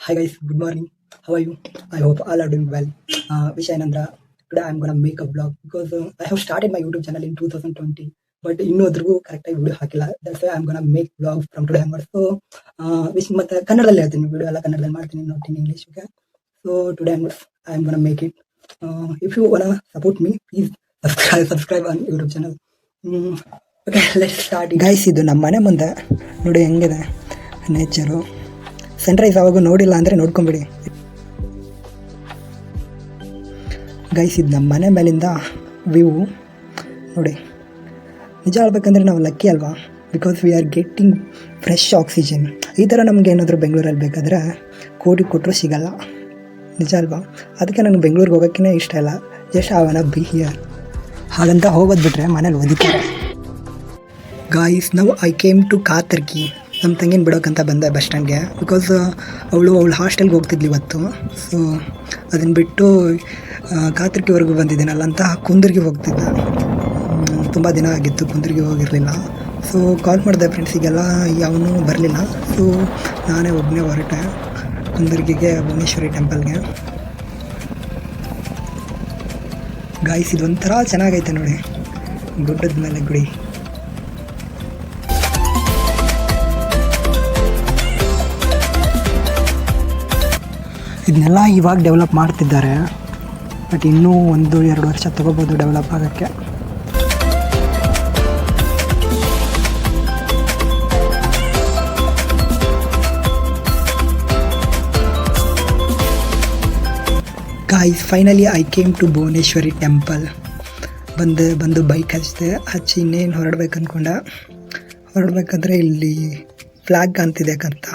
Hi guys, good morning. How are you? I hope all are doing well. Vishayanandra. Today I'm gonna make a vlog because I have started my YouTube channel in 2020, but ಇನ್ನೊಂದ್ರಿಗೂ ಕರೆಕ್ಟಾಗಿ video ಹಾಕಿಲ್ಲ. That's why I am gonna make vlog from today onwards. So ಮತ್ತೆ ಕನ್ನಡದಲ್ಲಿ ಹೇಳ್ತೀನಿ, video ಎಲ್ಲ ಕನ್ನಡದಲ್ಲಿ ಮಾಡ್ತೀನಿ, not in English. Okay, so today onwards I am gonna make it. If you want support me, please subscribe on YouTube channel. Okay, let's start. Guys, ಇದು ನಮ್ಮ ಮನೆ ಮುಂದೆ ನೋಡಿ ಹೆಂಗಿದೆ ನೇಚರು. ಸನ್ರೈಸ್ ಆವಾಗ ನೋಡಿಲ್ಲ ಅಂದರೆ ನೋಡ್ಕೊಂಬಿಡಿ ಗೈಸ್. ಇದು ನಮ್ಮ ಮನೆ ಮೇಲಿಂದ ವ್ಯೂ ನೋಡಿ. ನಿಜ ಹೇಳ್ಬೇಕಂದ್ರೆ ನಾವು ಲಕ್ಕಿ ಅಲ್ವಾ, because we are getting fresh oxygen. ಈ ಥರ ನಮಗೆ ಏನಾದರೂ ಬೆಂಗಳೂರಲ್ಲಿ ಬೇಕಾದರೆ ಕೋಟಿ ಕೊಟ್ಟರು ಸಿಗಲ್ಲ, ನಿಜ ಅಲ್ವಾ? ಅದಕ್ಕೆ ನನಗೆ ಬೆಂಗಳೂರಿಗೆ ಹೋಗೋಕ್ಕೇ ಇಷ್ಟ ಇಲ್ಲ. Just I want be here. ಹಾಗಂತ ಹೋಗೋದು ಬಿಟ್ಟರೆ ಮನೇಲಿ ಓದಿತಾರೆ. ಗಾಯ್ಸ್, ನಾವು ಐ ಕೇಮ್ ಟು ಕಾತರ್ಕಿ. ನಮ್ಮ ತಂಗಿನ ಬಿಡೋಕ್ಕಂತ ಬಂದೆ ಬಸ್ ಸ್ಟ್ಯಾಂಡ್ಗೆ, ಬಿಕಾಸ್ ಅವಳು ಹಾಸ್ಟೆಲ್ಗೆ ಹೋಗ್ತಿದ್ಲಿ ಇವತ್ತು. ಸೊ ಅದನ್ನು ಬಿಟ್ಟು ಕಾತರ್ಕಿವರೆಗೂ ಬಂದಿದ್ದೀನಲ್ಲ ಅಂತ ಕುಂದರ್ಗಿ ಹೋಗ್ತಿದ್ದೆ. ತುಂಬ ದಿನ ಆಗಿತ್ತು ಕುಂದರ್ಗಿ ಹೋಗಿರಲಿಲ್ಲ. ಸೊ ಕಾಲ್ ಮಾಡಿದೆ ಫ್ರೆಂಡ್ಸಿಗೆಲ್ಲ, ಯಾವನೂ ಬರಲಿಲ್ಲ. ಸೊ ನಾನೇ ಒಬ್ಬನೇ ಹೊರಟೆ ಕುಂದರ್ಗಿಗೆ, ಭುವನೇಶ್ವರಿ ಟೆಂಪಲ್ಗೆ. ಗಾಯ್ಸ್, ಇದೊಂಥರ ಚೆನ್ನಾಗೈತೆ ನೋಡಿ, ಗುಡ್ಡದ ಮೇಲೆ ಗುಡಿ. ಇದನ್ನೆಲ್ಲ ಇವಾಗ ಡೆವಲಪ್ ಮಾಡ್ತಿದ್ದಾರೆ, ಬಟ್ ಇನ್ನೂ 1-2 ವರ್ಷ ತೊಗೋಬೋದು ಡೆವಲಪ್ ಆಗೋಕ್ಕೆ. Guys, finally I came to Bhuvaneshwari temple. ಬಂದು ಬೈಕ್ ಹಚ್ಚಿ ಇನ್ನೇನು ಹೊರಡ್ಬೇಕು ಅಂದ್ಕೊಂಡೆ. ಹೊರಡ್ಬೇಕಾದ್ರೆ ಇಲ್ಲಿ ಫ್ಲ್ಯಾಗ್ ಕಾಣ್ತಿದೆ ಅಂತ.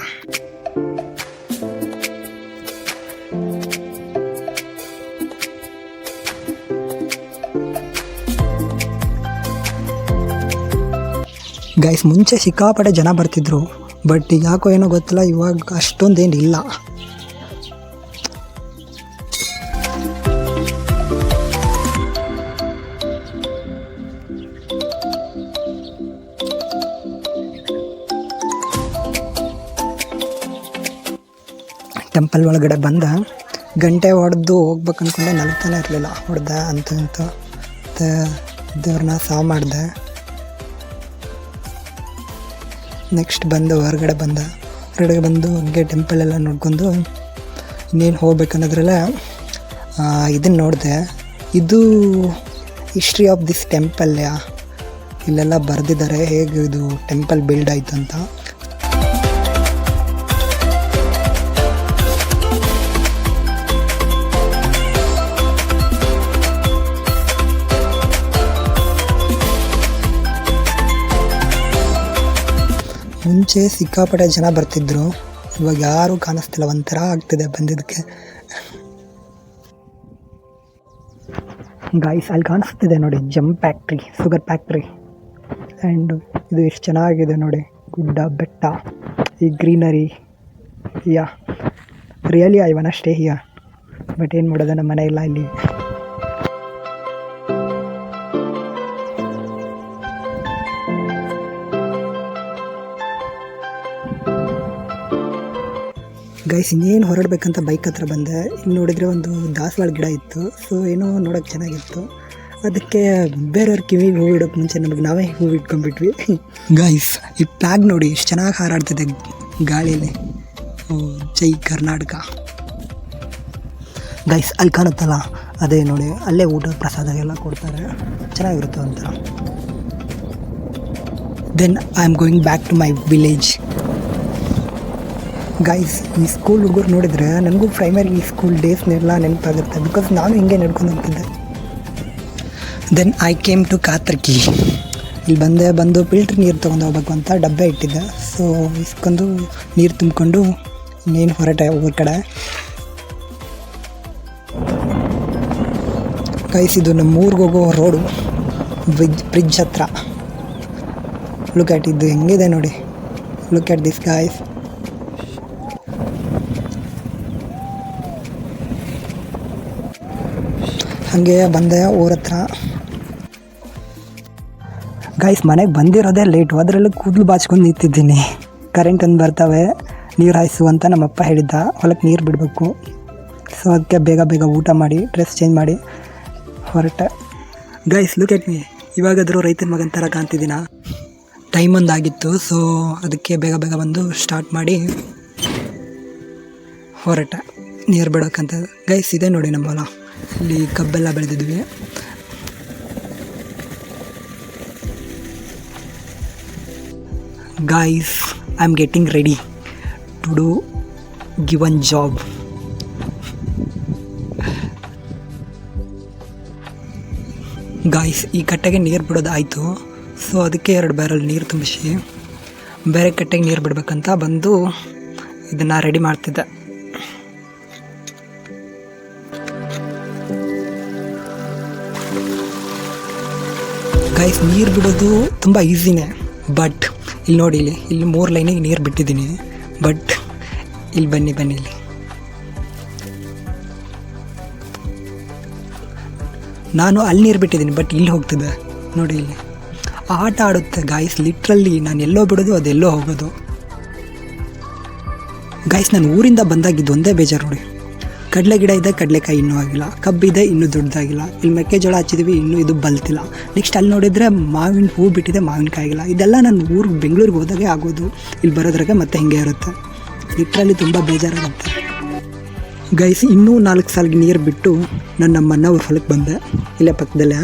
ಗೈಸ್, ಮುಂಚೆ ಸಿಕ್ಕಾಪಟ್ಟೆ ಜನ ಬರ್ತಿದ್ರು, ಬಟ್ ಯಾಕೋ ಏನೋ ಗೊತ್ತಿಲ್ಲ, ಇವಾಗ ಅಷ್ಟೊಂದೇನು ಇಲ್ಲ. ಟೆಂಪಲ್ ಒಳಗಡೆ ಬಂದ, ಗಂಟೆ ಹೊಡೆದು ಹೋಗ್ಬೇಕು ಅಂದ್ಕೊಂಡೆ, ನಲ್ತಾನೆ ಇರಲಿಲ್ಲ. ಹೊಡೆದ ಅಂತ ದೇವ್ರನ್ನ ಸಾವು ಮಾಡಿದೆ. ನೆಕ್ಸ್ಟ್ ಬಂದು ಹೊರಗಡೆ ಬಂದು ಹಂಗೆ ಟೆಂಪಲೆಲ್ಲ ನೋಡ್ಕೊಂಡು ಇನ್ನೇನು ಹೋಗ್ಬೇಕನ್ನೋದ್ರಲ್ಲ ಇದನ್ನು ನೋಡಿದೆ. ಇದು ಹಿಸ್ಟ್ರಿ ಆಫ್ ದಿಸ್ ಟೆಂಪಲ್. ಇಲ್ಲೆಲ್ಲ ಬರೆದಿದ್ದಾರೆ ಹೇಗೆ ಇದು ಟೆಂಪಲ್ ಬಿಲ್ಡ್ ಆಯಿತು ಅಂತ. ಮುಂಚೆ ಸಿಕ್ಕಾಪಟ್ಟೆ ಜನ ಬರ್ತಿದ್ರು, ಇವಾಗ ಯಾರೂ ಕಾಣಿಸ್ತಿಲ್ಲ, ಒಂಥರ ಆಗ್ತಿದೆ ಬಂದಿದ್ದಕ್ಕೆ. ಗಾಯ್ಸ್, ಅಲ್ಲಿ ಕಾಣಿಸ್ತಿದೆ ನೋಡಿ jump factory, sugar factory. And ಇದು ಎಷ್ಟು ಚೆನ್ನಾಗಿದೆ ನೋಡಿ, ಗುಡ್ಡ ಬೆಟ್ಟ, ಈ greenery. Really I want stay here, but ಏನು ಮಾಡೋದು, ನಮ್ಮ ಮನೆ ಇಲ್ಲ ಇಲ್ಲಿ. ಗೈಸ್, ಇನ್ನೇನು ಹೊರಡ್ಬೇಕಂತ ಬೈಕ್ ಹತ್ರ ಬಂದೆ. ಇಲ್ಲಿ ನೋಡಿದರೆ ಒಂದು ದಾಸವಾಳ ಗಿಡ ಇತ್ತು. ಸೊ ಏನೋ ನೋಡೋಕ್ಕೆ ಚೆನ್ನಾಗಿತ್ತು, ಅದಕ್ಕೆ ಬೇರೆಯವ್ರ ಕಿವಿಗೆ ಹೂವು ಇಡೋಕ್ಕೆ ಮುಂಚೆ ನಮಗೆ ನಾವೇ ಹೂವು ಇಟ್ಕೊಂಡ್ಬಿಟ್ವಿ. ಗೈಸ್, ಈ ಫ್ಲಾಗ್ ನೋಡಿ ಎಷ್ಟು ಚೆನ್ನಾಗಿ ಹಾರಾಡ್ತಿದೆ ಗಾಳಿಯಲ್ಲಿ. ಜೈ ಕರ್ನಾಟಕ. ಗೈಸ್, ಅಲ್ಲಿ ಕಾಣುತ್ತಲ್ಲ ಅದೇ ನೋಡಿ, ಅಲ್ಲೇ ಊಟ ಪ್ರಸಾದ ಎಲ್ಲ ಕೊಡ್ತಾರೆ, ಚೆನ್ನಾಗಿರುತ್ತೆ ಒಂಥರ. Then I am going back to my village. Guys, ಈ ಸ್ಕೂಲ್ ಹುಡುಗರು ನೋಡಿದರೆ ನನಗೂ ಪ್ರೈಮರಿ ಸ್ಕೂಲ್ ಡೇಸ್ನೆಲ್ಲ ನೆನಪಾಗುತ್ತೆ, ಬಿಕಾಸ್ ನಾನು ಹಿಂಗೆ ನಡ್ಕೊಂಡು ಹೋಗ್ತಿದ್ದೆ. Then I came to Katarki. ಇಲ್ಲಿ ಬಂದು ಫಿಲ್ಟ್ರ್ ನೀರು ತೊಗೊಂಡು ಹೋಗ್ಬೇಕು ಅಂತ ಡಬ್ಬೆ ಇಟ್ಟಿದ್ದೆ. ಸೊ ಇಸ್ಕೊಂಡು ನೀರು ತುಂಬಿಕೊಂಡು ಇನ್ನೇನು ಹೊರಟೆ ಊರ ಕಡೆ. ಗೈಸ್, ಇದು ನಮ್ಮ ಊರಿಗೆ ಹೋಗೋ ರೋಡು, ಬ್ರಿಡ್ಜ್ ಹತ್ರ. ಲುಕ್ ಆಟ್ ಇದು ಹೆಂಗಿದೆ ನೋಡಿ, ಲುಕ್ ಆಟ್ ದಿಸ್ ಗೈಸ್. ಹಾಗೆ ಬಂದೆ ಊರ ಹತ್ರ. ಗೈಸ್, ಮನೆಗೆ ಬಂದಿರೋದೇ ಲೇಟು, ಅದರಲ್ಲೂ ಕೂದಲು ಬಾಚ್ಕೊಂಡು ನಿಂತಿದ್ದೀನಿ. ಕರೆಂಟ್ ಒಂದು ಬರ್ತವೆ, ನೀರು ಹಾಯಿಸು ಅಂತ ನಮ್ಮಪ್ಪ ಹೇಳಿದ್ದ. ಹೊಲಕ್ಕೆ ನೀರು ಬಿಡಬೇಕು. ಸೊ ಅದಕ್ಕೆ ಬೇಗ ಬೇಗ ಊಟ ಮಾಡಿ ಡ್ರೆಸ್ ಚೇಂಜ್ ಮಾಡಿ ಹೊರಟೆ. Guys look at me. ಇವಾಗಾದರೂ ರೈತನ ಮಗನ ಥರ ಕಾಣ್ತಿದ್ದೀನ. ಟೈಮ್ ಒಂದಾಗಿತ್ತು, ಸೊ ಅದಕ್ಕೆ ಬೇಗ ಬೇಗ ಬಂದು ಸ್ಟಾರ್ಟ್ ಮಾಡಿ ಹೊರಟೆ ನೀರು ಬಿಡೋಕ್ಕಂತ. ಗೈಸ್ ಇದೆ ನೋಡಿ ನಮ್ಮ ಹೊಲ. ಇಲ್ಲಿ ಕಬ್ಬೆಲ್ಲ ಬೆಳೆದಿದ್ವಿ. Guys I am getting ready to do given job. Guys ಈ ಕಟ್ಟೆಗೆ ನೀರು ಬಿಡೋದು ಆಯಿತು. ಸೊ ಅದಕ್ಕೆ 2 ಬ್ಯಾರಲ್ ನೀರು ತುಂಬಿಸಿ ಬೇರೆ ಕಟ್ಟೆಗೆ ನೀರು ಬಿಡಬೇಕಂತ ಬಂದು ಇದನ್ನು ರೆಡಿ ಮಾಡ್ತಿದ್ದೆ. ಗೈಸ್ ನೀರು ಬಿಡೋದು ತುಂಬ ಈಸಿನೇ. ಬಟ್ ಇಲ್ಲಿ ನೋಡಿ, ಇಲ್ಲಿ 3 ಲೈನಿಗೆ ನೀರು ಬಿಟ್ಟಿದ್ದೀನಿ. ಬಟ್ ಇಲ್ಲಿ ಬನ್ನಿ ಇಲ್ಲಿ ನಾನು ಅಲ್ಲಿ ನೀರು ಬಿಟ್ಟಿದ್ದೀನಿ, ಬಟ್ ಇಲ್ಲಿ ಹೋಗ್ತಿದ್ದೆ ನೋಡಿ. ಇಲ್ಲಿ ಆಟ ಆಡುತ್ತೆ ಗಾಯ್ಸ್. ಲಿಟ್ರಲಿ ನಾನು ಎಲ್ಲೋ ಬಿಡೋದು ಅದೆಲ್ಲೋ ಹೋಗೋದು. ಗಾಯ್ಸ್ ನಾನು ಊರಿಂದ ಬಂದಾಗಿದ್ದು ಒಂದೇ ಬೇಜಾರು ನೋಡಿ. ಕಡಲೆ ಗಿಡ ಇದೆ, ಕಡಲೆಕಾಯಿ ಇನ್ನೂ ಆಗಿಲ್ಲ. ಕಬ್ಬಿದೆ, ಇನ್ನೂ ದೊಡ್ಡದಾಗಿಲ್ಲ. ಇಲ್ಲಿ ಮೆಕ್ಕೆಜೋಳ ಹಚ್ಚಿದ್ದೀವಿ, ಇನ್ನೂ ಇದು ಬಲ್ತಿಲ್ಲ. ನೆಕ್ಸ್ಟ್ ಅಲ್ಲಿ ನೋಡಿದರೆ ಮಾವಿನ ಹೂ ಬಿಟ್ಟಿದೆ, ಮಾವಿನಕಾಯಿ ಆಗಿಲ್ಲ. ಇದೆಲ್ಲ ನಾನು ಬೆಂಗಳೂರಿಗೆ ಹೋದಾಗೆ ಆಗೋದು. ಇಲ್ಲಿ ಬರೋದ್ರಾಗೆ ಮತ್ತೆ ಹಿಂಗೆ ಇರುತ್ತೆ. ಲಿಟ್ರಲಿ ತುಂಬ ಬೇಜಾರಾಗುತ್ತೆ ಗೈಸ್. ಇನ್ನೂ 4 ಸಾಲಿಗೆ ನೀರು ಬಿಟ್ಟು ನಾನು ನಮ್ಮ ಅಣ್ಣ ಅವ್ರ ಹೊಲಕ್ಕೆ ಬಂದೆ. ಇಲ್ಲೇ ಪಕ್ಕದಲ್ಲೇ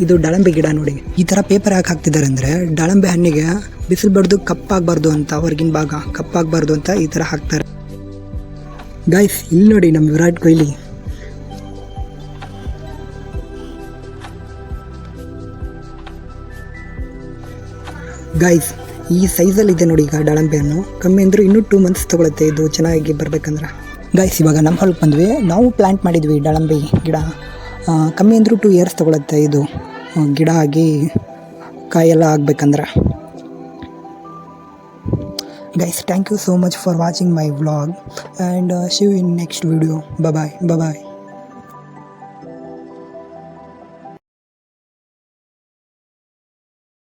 ಇದು ದಾಳಂಬೆ ಗಿಡ ನೋಡಿ. ಈ ಥರ ಪೇಪರ್ ಯಾಕೆ ಹಾಕ್ತಿದ್ದಾರೆ ಅಂದರೆ ದಾಳಂಬೆ ಹಣ್ಣಿಗೆ ಬಿಸಿಲು ಬಡ್ದು ಕಪ್ಪಾಗಬಾರ್ದು ಅಂತ, ಹೊರಗಿನ ಭಾಗ ಕಪ್ಪಾಗಬಾರ್ದು ಅಂತ ಈ ಥರ ಹಾಕ್ತಾರೆ. ಗೈಸ್ ಇಲ್ಲಿ ನೋಡಿ ನಮ್ಮ ವಿರಾಟ್ ಕೊಹ್ಲಿ. ಗೈಸ್ ಈ ಸೈಜಲ್ಲಿದೆ ನೋಡಿ ಈಗ ದಾಳಂಬೆ ಹಣ್ಣು. ಕಮ್ಮಿ ಅಂದರೂ ಇನ್ನೂ 2 ಮಂತ್ಸ್ ತೊಗೊಳುತ್ತೆ ಇದು ಚೆನ್ನಾಗಿ ಬರಬೇಕಂದ್ರೆ. ಗೈಸ್ ಇವಾಗ ನಮ್ಮ ಹೊಲಕ್ಕೆ ಬಂದ್ವಿ. ನಾವು ಪ್ಲ್ಯಾಂಟ್ ಮಾಡಿದ್ವಿ ದಾಳಂಬೆ ಗಿಡ. ಕಮ್ಮಿ ಅಂದರೂ 2 ಇಯರ್ಸ್ ತೊಗೊಳುತ್ತೆ ಇದು ಗಿಡ ಆಗಿ ಕಾಯೆಲ್ಲ ಆಗಬೇಕಂದ್ರೆ. Guys, thank you so much for watching my vlog and see you in next video. Bye bye.